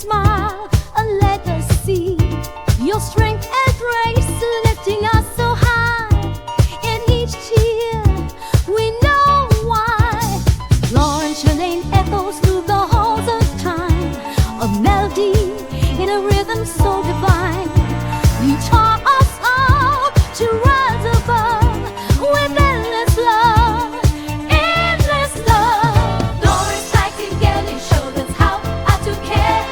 smile and let us see your strength and grace lifting us so high. In each tear we know why. Florence, your name echoes through the halls of time, a melody in a rhythm so divine. You taught us all to rise above with endless love, endless love. Florence, Nightingale, you showed us how to care.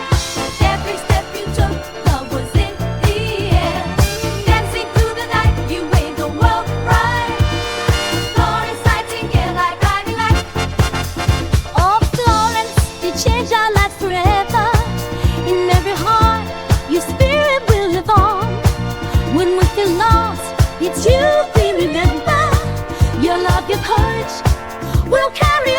Every step you took, love was in the air. Dancing through the night, you made the world bright. Florence, Nightingale, like guiding light. Oh, Florence, you changed our lives forever. In every heart, your spirit will live on. When we feel lost, it's you we remember. Your love, your courage will carry